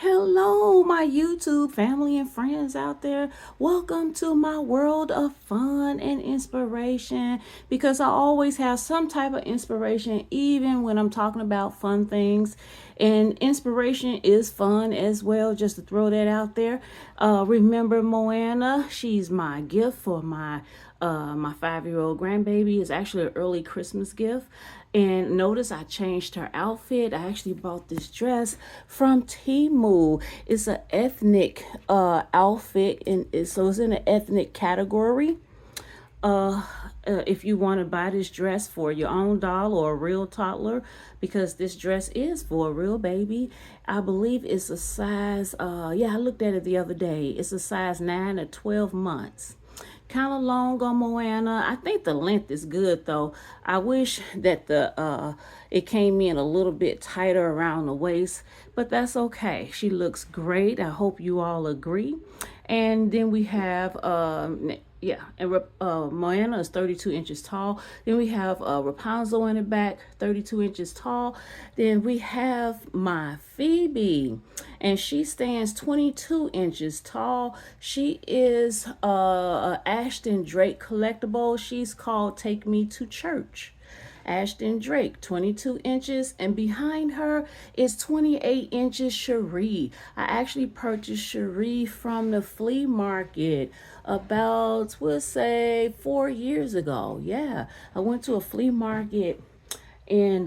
Hello, my YouTube family and friends out there. Welcome to my world of fun and inspiration because I always have some type of inspiration, even when I'm talking about fun things. And inspiration is fun as well, just to throw that out there. Remember Moana? She's my gift for my 5-year-old grandbaby. It's actually an early Christmas gift. And notice I changed her outfit. I actually bought this dress from Temu. It's an ethnic outfit, and so it's in an ethnic category. Uh, if you want to buy this dress for your own doll or a real toddler, because this dress is for a real baby. I believe it's a size, yeah, I looked at it the other day. It's a size 9 to 12 months. Kind of long on Moana. I think the length is good though. I wish that the it came in a little bit tighter around the waist, but that's okay. She looks great. I hope you all agree. And then we have yeah, and Moana is 32 inches tall. Then we have Rapunzel in the back, 32 inches tall. Then we have my Phoebe, and she stands 22 inches tall. She is a Ashton Drake collectible. She's called Take Me to Church. Ashton Drake, 22 inches, and behind her is 28 inches Cherie. I actually purchased Cherie from the flea market about, we'll say, 4 years ago. Yeah, I went to a flea market in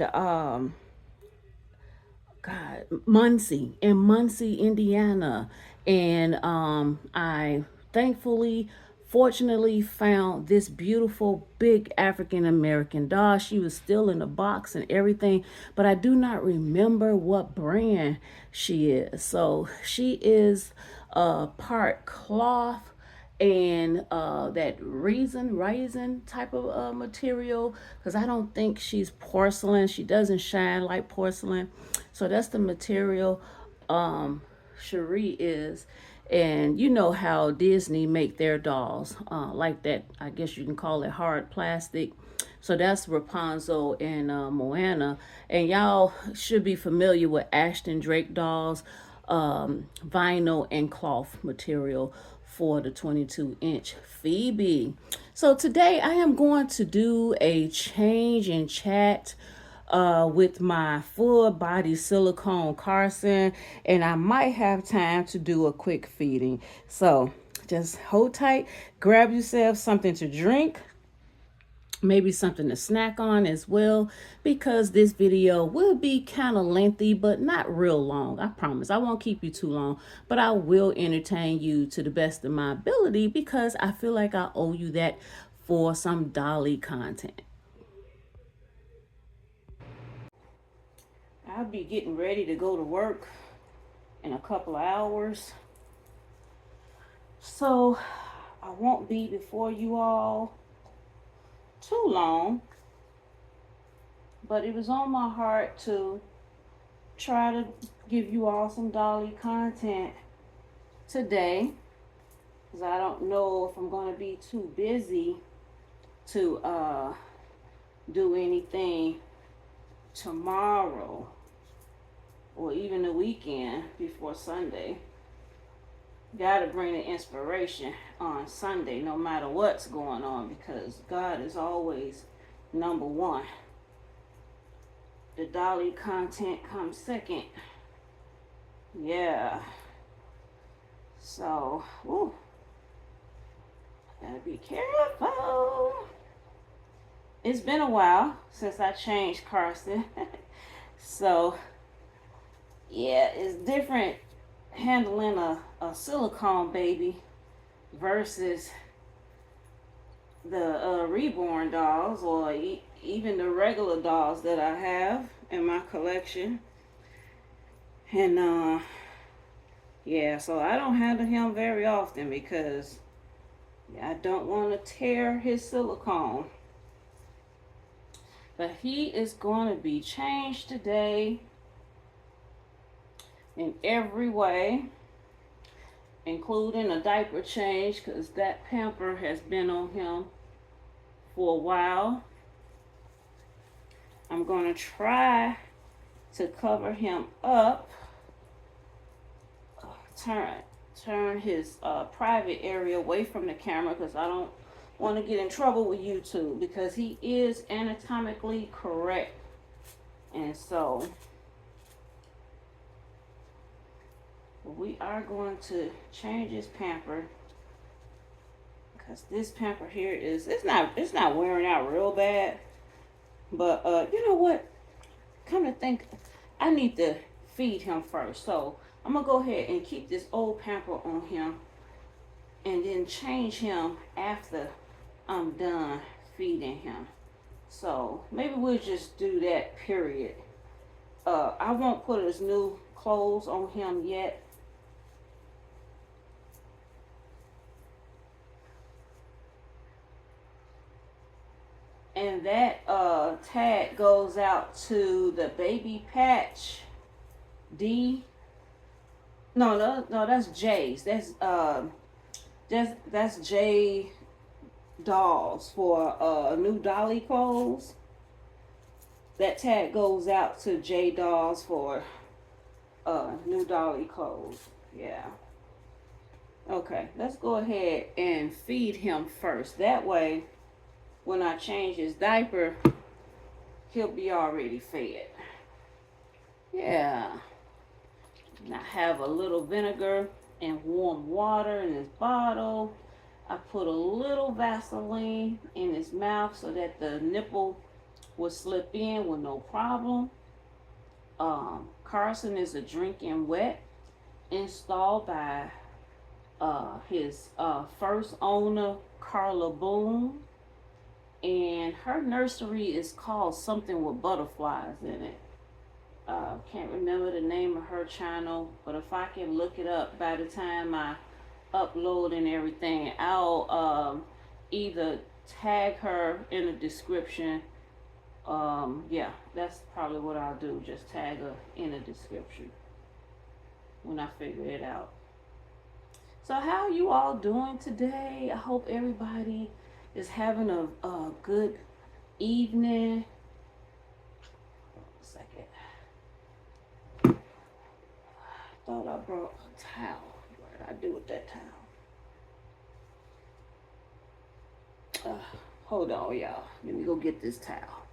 Muncie, Indiana, and I thankfully, fortunately, found this beautiful big African American doll. She was still in the box and everything, but I do not remember what brand she is. So she is part cloth and that raisin type of material, because I don't think she's porcelain. She doesn't shine like porcelain, so that's the material Cherie is. And you know how Disney make their dolls like that. I guess you can call it hard plastic. So that's Rapunzel and Moana. And y'all should be familiar with Ashton Drake dolls, vinyl and cloth material for the 22-inch Phoebe. So today I am going to do a change in chat with my full body silicone Carson, and I might have time to do a quick feeding. So just hold tight, grab yourself something to drink, maybe something to snack on as well, because this video will be kind of lengthy but not real long. I promise I won't keep you too long, but I will entertain you to the best of my ability, because I feel like I owe you that for some Dolly content. I'll be getting ready to go to work in a couple of hours, so I won't be before you all too long, but it was on my heart to try to give you all some Dolly content today, because I don't know if I'm going to be too busy to do anything tomorrow or even the weekend before Sunday. Gotta bring the inspiration on Sunday no matter what's going on, because God is always number one. The Dolly content comes second. Yeah. So, ooh, gotta be careful. It's been a while since I changed Carson. So, yeah, it's different handling a silicone baby versus the reborn dolls, or even the regular dolls that I have in my collection. And yeah, so I don't handle him very often because I don't want to tear his silicone. But he is going to be changed today in every way, including a diaper change, because that pamper has been on him for a while. I'm going to try to cover him up turn his private area away from the camera because I don't want to get in trouble with YouTube because he is anatomically correct. And so we are going to change his pamper because this pamper here it's not wearing out real bad. But you know what? Come to think, I need to feed him first. So I'm gonna go ahead and keep this old pamper on him and then change him after I'm done feeding him. So maybe we'll just do that, period. I won't put his new clothes on him yet. And that tag goes out to the Baby Patch D. No, that's J's. That's J Dolls for new Dolly clothes. That tag goes out to J Dolls for new Dolly clothes. Yeah. Okay, let's go ahead and feed him first. That way, when I change his diaper, he'll be already fed. Yeah. And I have a little vinegar and warm water in this bottle. I put a little Vaseline in his mouth so that the nipple will slip in with no problem. Carson is a drinking wet installed by his first owner, Carla Boone. And her nursery is called something with butterflies in it. Can't remember the name of her channel, but if I can look it up by the time I upload and everything, I'll either tag her in the description. Yeah, that's probably what I'll do. Just tag her in the description when I figure it out. So how are you all doing today? I hope everybody is having a good evening. Second. I thought I brought a towel. What did I do with that towel? Hold on, y'all. Let me go get this towel.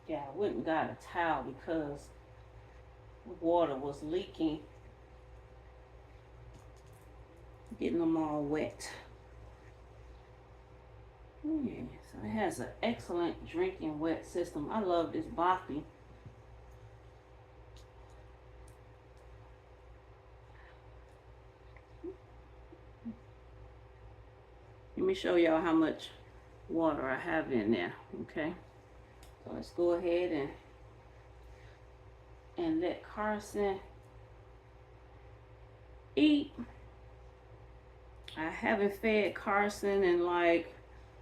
Yeah, I went and got a towel because the water was leaking. Getting them all wet. Yeah, so it has an excellent drinking wet system. I love this boppy. Let me show y'all how much water I have in there, okay? So let's go ahead and let Carson eat. I haven't fed Carson in like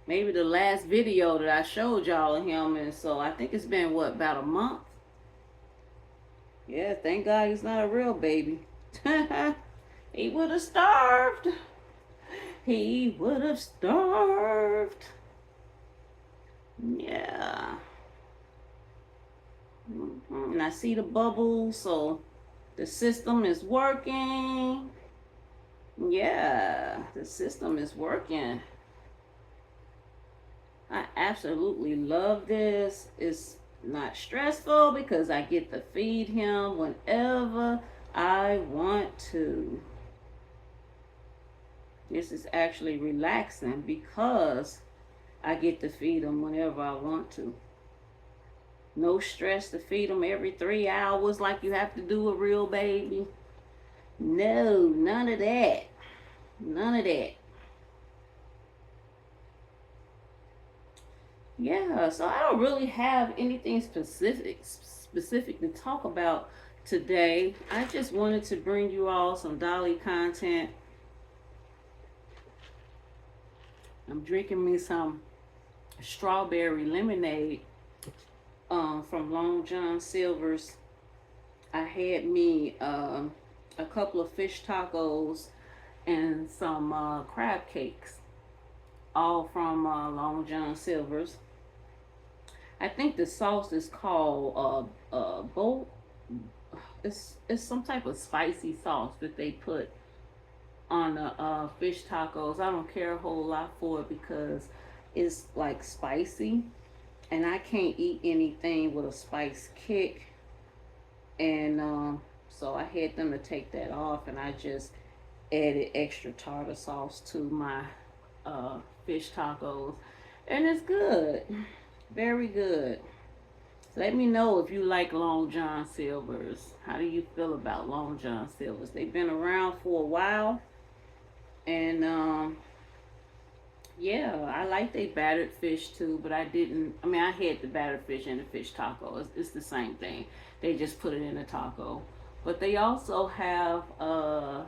maybe the last video that I showed y'all of him, and so I think it's been what, about a month? Yeah, thank God he's not a real baby. He would have starved. He would have starved. Yeah. And I see the bubbles, so the system is working. Yeah, the system is working. I absolutely love this. It's not stressful because I get to feed him whenever I want to. This is actually relaxing because I get to feed him whenever I want to. No stress to feed him every 3 hours like you have to do a real baby. No, none of that. None of that. Yeah, so I don't really have anything specific to talk about today. I just wanted to bring you all some Dolly content. I'm drinking me some strawberry lemonade from Long John Silver's. I had me a couple of fish tacos and some crab cakes, all from Long John Silver's. I think the sauce is called it's some type of spicy sauce that they put on the fish tacos. I don't care a whole lot for it because it's like spicy, and I can't eat anything with a spice kick. And so I had them to take that off, and I just added extra tartar sauce to my fish tacos, and it's good, very good. Let me know if you like Long John Silver's. How do you feel about Long John Silver's? They've been around for a while, and yeah, I like they battered fish too, but I didn't. I mean, I had the battered fish and the fish taco. It's the same thing. They just put it in a taco. But they also have, the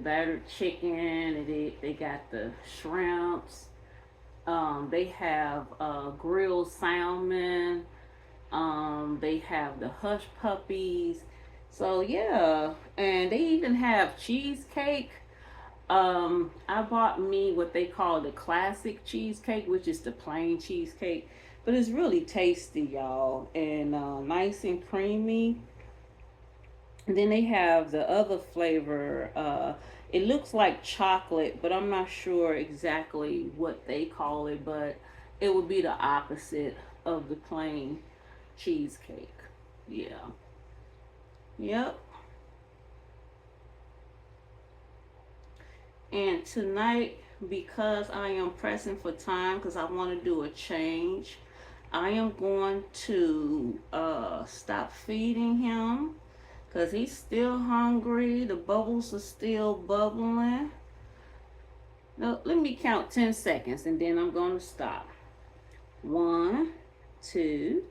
battered chicken. And they got the shrimps. They have grilled salmon. They have the hush puppies. So yeah, and they even have cheesecake. I bought me what they call the classic cheesecake, which is the plain cheesecake, but it's really tasty, y'all, and nice and creamy. And then they have the other flavor. It looks like chocolate, but I'm not sure exactly what they call it, but it would be the opposite of the plain cheesecake. Yeah. Yep. And tonight, because I am pressing for time, because I want to do a change, I am going to stop feeding him because he's still hungry. The bubbles are still bubbling. Now, let me count 10 seconds and then I'm going to stop. 1, 2,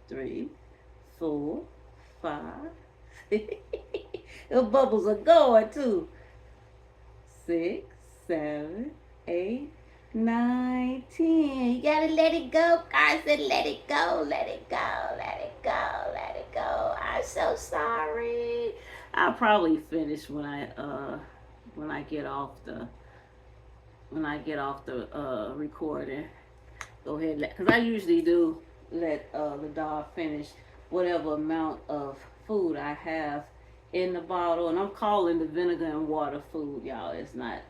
3, 4, 5. The bubbles are going too. 6, 7, 8, 9, 10. You gotta let it go, Carson. Let it go, let it go, let it go, let it go. I'm so sorry. I'll probably finish when I get off the recording. Go ahead, because I usually do let the dog finish whatever amount of food I have in the bottle. And I'm calling the vinegar and water food, y'all. It's not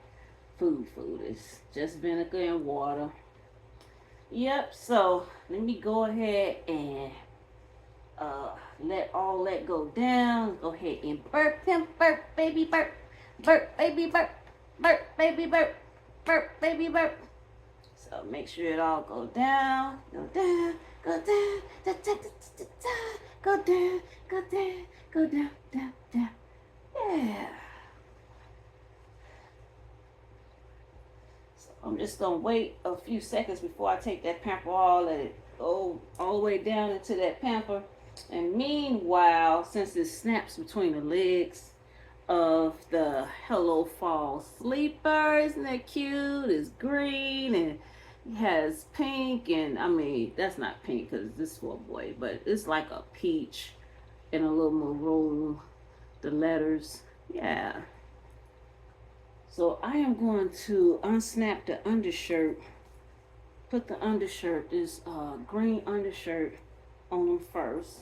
food. It's just vinegar and water. Yep, so let me go ahead and let all that go down. Go ahead and burp him, burp, baby, burp, burp, baby, burp, burp, baby, burp, burp, baby, burp. So make sure it all go down, go down, go down, da, da, da, da, da, go down, go down, go down, down, down. Yeah. So I'm just gonna wait a few seconds before I take that pamper off, let it go all the way down into that pamper. And meanwhile, since it snaps between the legs of the Hello Fall Sleeper, isn't that cute? It's green and it has pink, and I mean, that's not pink because this is for a boy, but it's like a peach and a little maroon, the letters. Yeah. So I am going to unsnap the undershirt, put the undershirt, this green undershirt on him first.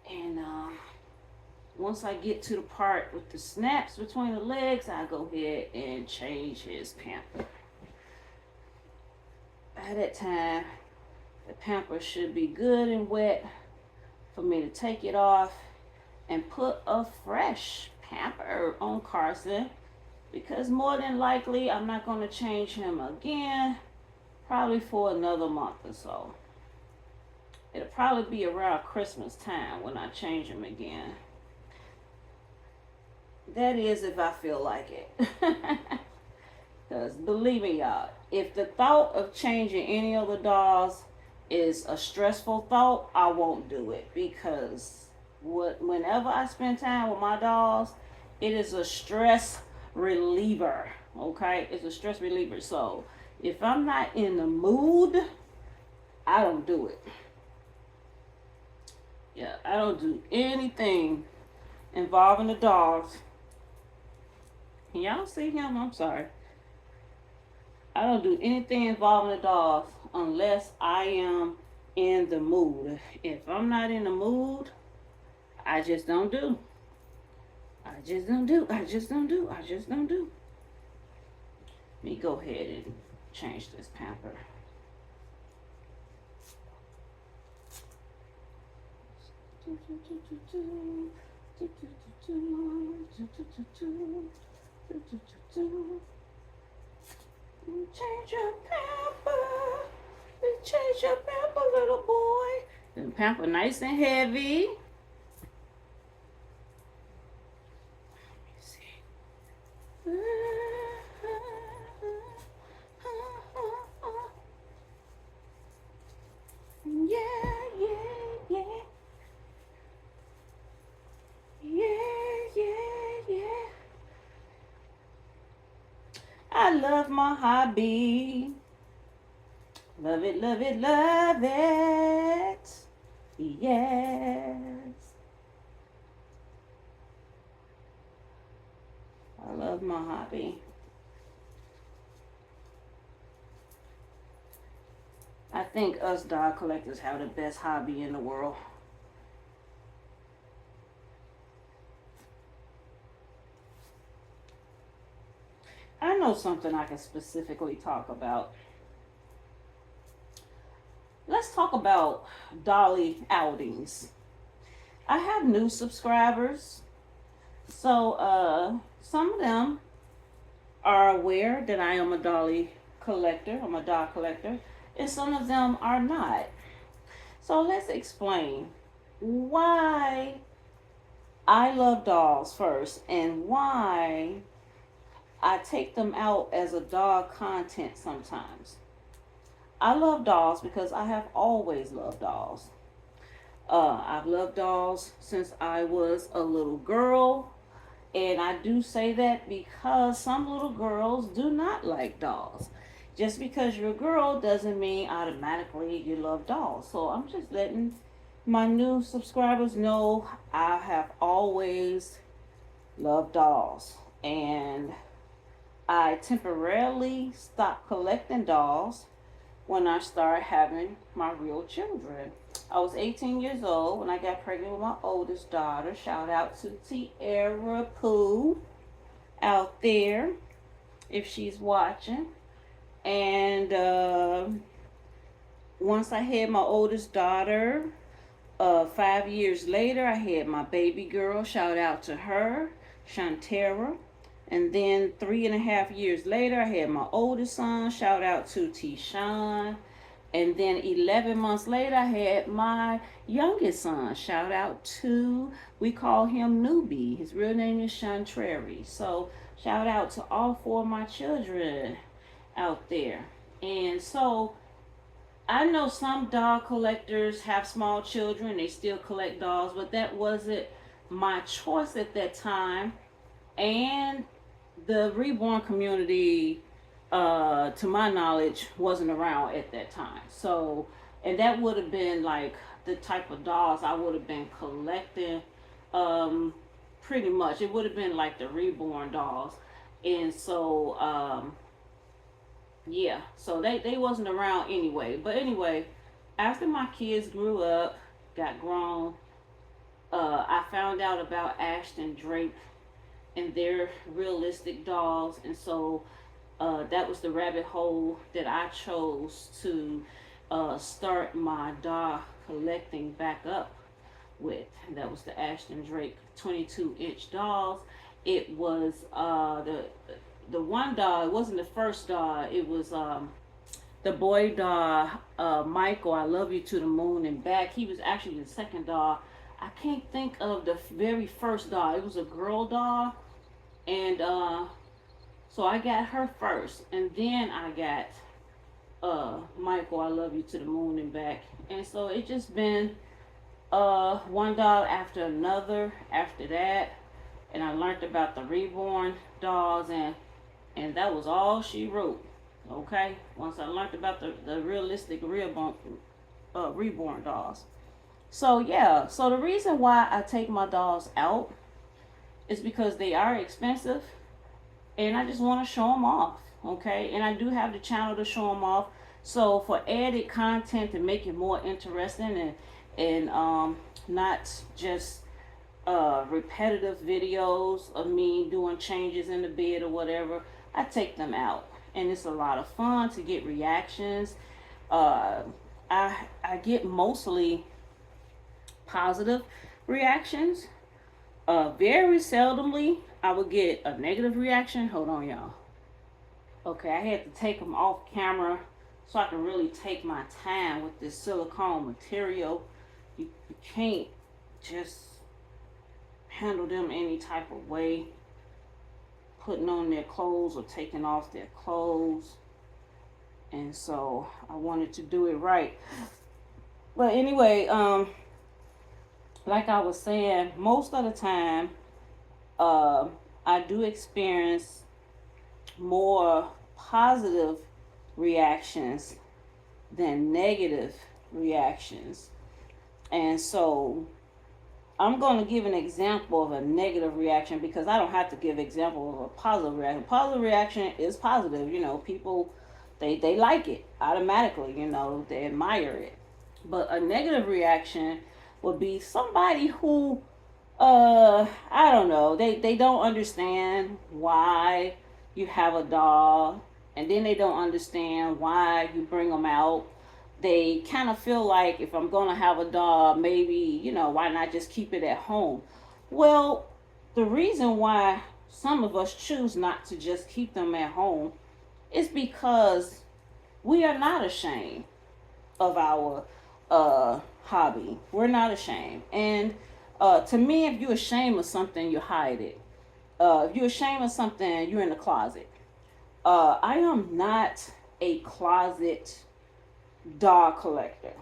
And once I get to the part with the snaps between the legs, I go ahead and change his pamper. By that time, the pamper should be good and wet for me to take it off and put a fresh pamper on Carson, because more than likely I'm not going to change him again, probably for another month or so. It'll probably be around Christmas time when I change him again. That is if I feel like it. Because believe me, y'all, if the thought of changing any of the dolls is a stressful thought, I won't do it. Because whenever I spend time with my dolls, it is a stress reliever. Okay? It's a stress reliever. So if I'm not in the mood, I don't do it. Yeah, I don't do anything involving the dogs. Can y'all see him? I'm sorry. I don't do anything involving the dogs unless I am in the mood. If I'm not in the mood, I just don't do. I just don't do. I just don't do. I just don't do. Let me go ahead and change this pamper. Change your pamper. Change your pamper, little boy. The pamper nice and heavy. I love my hobby. Love it, love it, love it. Yes. I love my hobby. I think us dog collectors have the best hobby in the world. I know something I can specifically talk about. Let's talk about Dolly outings. I have new subscribers. So some of them are aware that I am a Dolly collector. I'm a dog collector. And some of them are not. So let's explain why I love dolls first and why I take them out as a dog content sometimes. I love dolls because I have always loved dolls. I've loved dolls since I was a little girl. And I do say that because some little girls do not like dolls. Just because you're a girl doesn't mean automatically you love dolls. So I'm just letting my new subscribers know I have always loved dolls. And I temporarily stopped collecting dolls when I started having my real children. I was 18 years old when I got pregnant with my oldest daughter. Shout out to Tierra Pooh out there if she's watching. And once I had my oldest daughter, 5 years later, I had my baby girl. Shout out to her, Shantera. And then 3.5 years later, I had my oldest son. Shout out to T-Sean. And then 11 months later, I had my youngest son. Shout out to, we call him Newbie. His real name is Shantreri. So shout out to all 4 of my children out there. And so I know some dog collectors have small children. They still collect dogs, but that wasn't my choice at that time. And the reborn community, to my knowledge, wasn't around at that time. So, and that would have been like the type of dolls I would have been collecting, pretty much. It would have been like the reborn dolls. And so, yeah, so they wasn't around anyway. But anyway, after my kids grew up, got grown, I found out about Ashton Drake and their realistic dolls. And so that was the rabbit hole that I chose to start my dog collecting back up with. And that was the Ashton Drake 22-inch dolls. It was the one doll. It wasn't the first doll. It was the boy doll, Michael, I Love You to the Moon and Back. He was actually the second doll. I can't think of the very first doll. It was a girl doll. And so I got her first. And then I got Michael, I Love You to the Moon and Back. And so it just been one doll after another after that. And I learned about the reborn dolls, and that was all she wrote. Okay? Once I learned about the realistic reborn dolls. So yeah, so the reason why I take my dolls out is because they are expensive, and I just want to show them off. Okay? And I do have the channel to show them off. So for added content to make it more interesting and not just repetitive videos of me doing changes in the bed or whatever, I take them out. And it's a lot of fun to get reactions. Uh, I get mostly positive reactions. Very seldomly, I would get a negative reaction. Hold on, y'all. Okay, I had to take them off camera so I can really take my time with this silicone material. You can't just handle them any type of way, putting on their clothes or taking off their clothes. And so I wanted to do it right. But anyway, like I was saying, most of the time, uh, I do experience more positive reactions than negative reactions. And so I'm going to give an example of a negative reaction because I don't have to give example of a positive reaction. Positive reaction is positive. You know, people, they like it automatically. You know, they admire it. But a negative reaction would be somebody who, I don't know, they don't understand why you have a dog, and then they don't understand why you bring them out. They kind of feel like if I'm going to have a dog, maybe, you know, why not just keep it at home? Well, the reason why some of us choose not to just keep them at home is because we are not ashamed of our hobby. We're not ashamed. And to me, if you're ashamed of something, you hide it. If you're ashamed of something, you're in the closet. I am not a closet dog collector.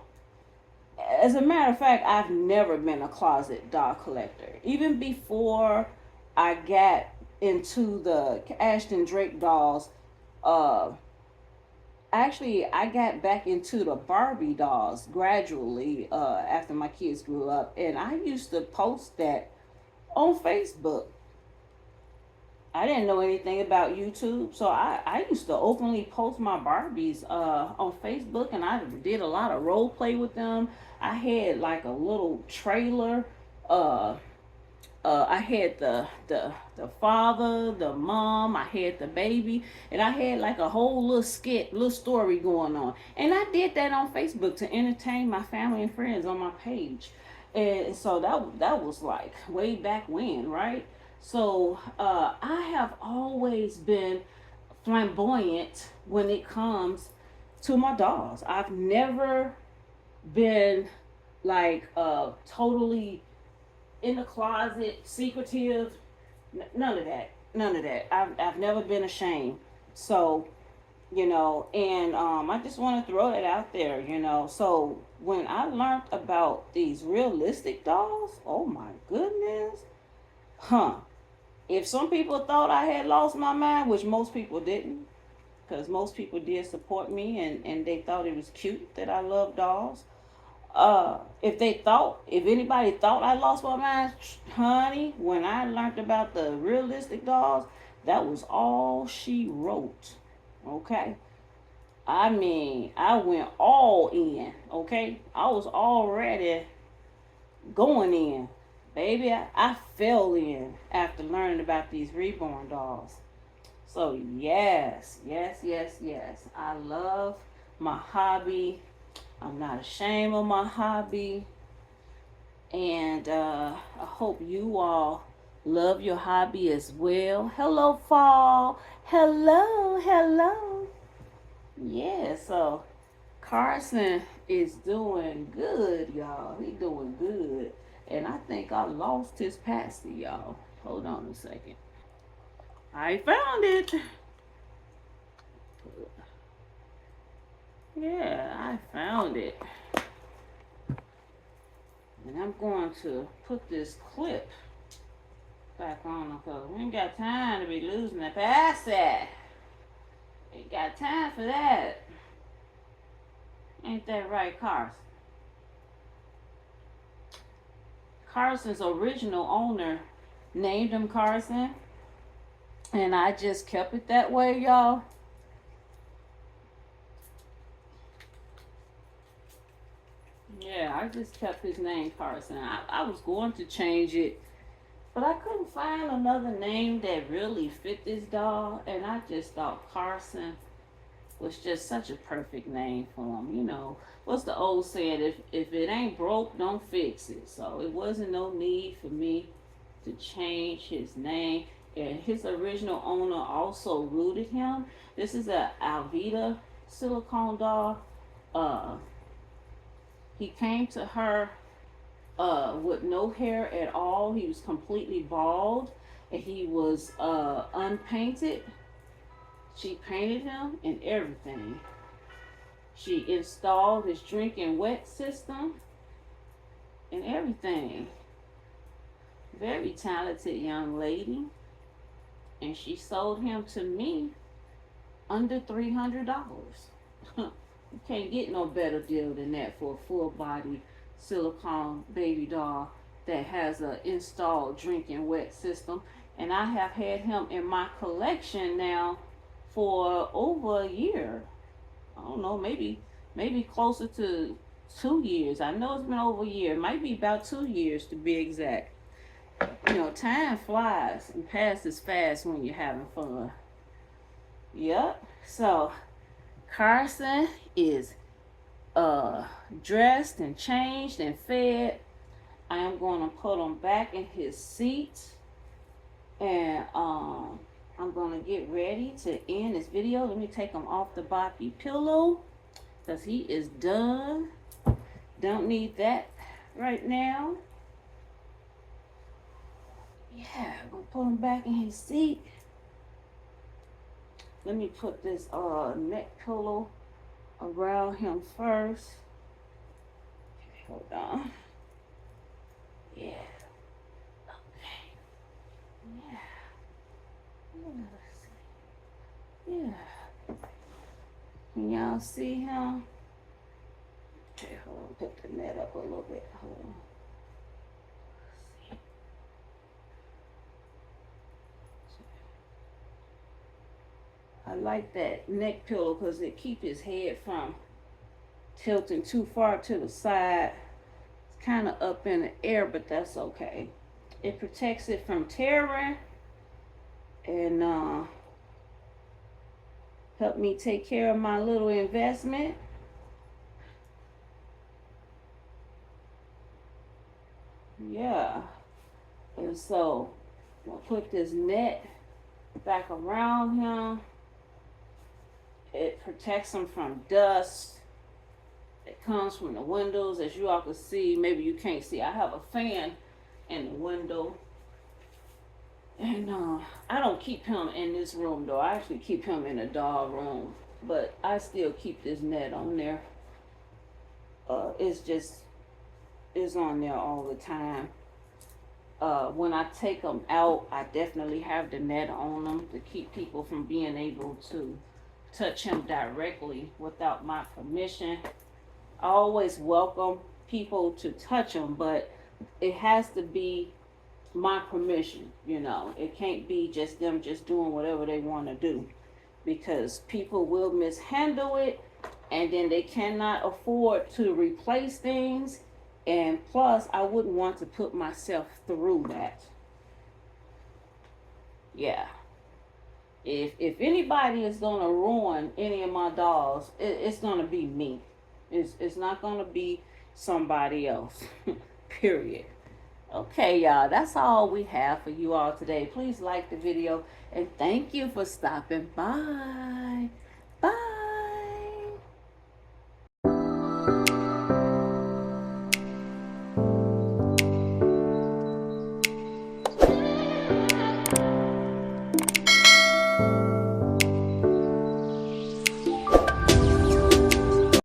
As a matter of fact, I've never been a closet dog collector. Even before I got into the Ashton Drake dolls, uh, actually, I got back into the Barbie dolls gradually after my kids grew up, and I used to post that on Facebook. I didn't know anything about YouTube, so I used to openly post my Barbies on Facebook, and I did a lot of role play with them. I had like a little trailer. Uh, I had the father, the mom, I had the baby, and I had like a whole little skit, little story going on. And I did that on Facebook to entertain my family and friends on my page. And so that was like way back when, right? So I have always been flamboyant when it comes to my dolls. I've never been like totally in the closet, secretive, none of that. None of that. I've never been ashamed. So, you know, and I just want to throw that out there, you know. So when I learned about these realistic dolls, oh my goodness, huh? If some people thought I had lost my mind, which most people didn't, because most people did support me and they thought it was cute that I love dolls. If anybody thought I lost my mind, honey, when I learned about the realistic dolls, that was all she wrote. Okay? I mean, I went all in. Okay? I was already going in. Baby, I fell in after learning about these reborn dolls. So, yes, yes, yes, yes. I love my hobby. I'm not ashamed of my hobby. And I hope you all love your hobby as well. Hello, fall. Hello, hello. Yeah, so Carson is doing good, y'all. He doing good. And I think I lost his pasty, y'all. Hold on a second. I found it. Yeah, I found it. And I'm going to put this clip back on because we ain't got time to be losing the pasty. Ain't got time for that. Ain't that right, Carson? Carson's original owner named him Carson, and I just kept it that way, y'all. Yeah, I just kept his name Carson. I was going to change it But I couldn't find another name that really fit this dog, and I just thought Carson was just such a perfect name for him. You know, what's the old saying? If it ain't broke, don't fix it. So it wasn't no need for me to change his name. And his original owner also rooted him. This is a Alvita Silicone dog. Uh, he came to her with no hair at all. He was completely bald, and he was unpainted. She painted him and everything. She installed his drinking wet system and everything. Very talented young lady. And she sold him to me under $300. You can't get no better deal than that for a full body silicone baby doll that has an installed drinking wet system. And I have had him in my collection now for over a year. I don't know, maybe closer to 2 years. I know it's been over a year. It might be about 2 years to be exact. You know, time flies and passes fast when you're having fun. Yep. So Carson is dressed and changed and fed. I am going to put him back in his seat, and I'm going to get ready to end this video. Let me take him off the boppy pillow because he is done. Don't need that right now. Yeah, I'm going to put him back in his seat. Let me put this neck pillow around him first. Okay, hold on. Yeah. Okay. Yeah. Yeah. Can y'all see him? Okay, hold on. Put the net up a little bit. Hold on. I like that neck pillow because it keeps his head from tilting too far to the side. It's kind of up in the air, but that's okay. It protects it from tearing and help me take care of my little investment. Yeah. And so I'll put this net back around him. It protects him from dust that comes from the windows. As you all can see, maybe you can't see, I have a fan in the window. And I don't keep him in this room though. I actually keep him in a dog room. But I still keep this net on there. It's on there all the time. When I take them out, I definitely have the net on them to keep people from being able to touch him directly without my permission. I always welcome people to touch him, but it has to be my permission, you know. It can't be just them just doing whatever they want to do, because people will mishandle it and then they cannot afford to replace things. And plus, I wouldn't want to put myself through that. Yeah. If anybody is gonna ruin any of my dolls, it's gonna be me. It's not gonna be somebody else. Period. Okay, y'all, that's all we have for you all today. Please like the video and thank you for stopping by.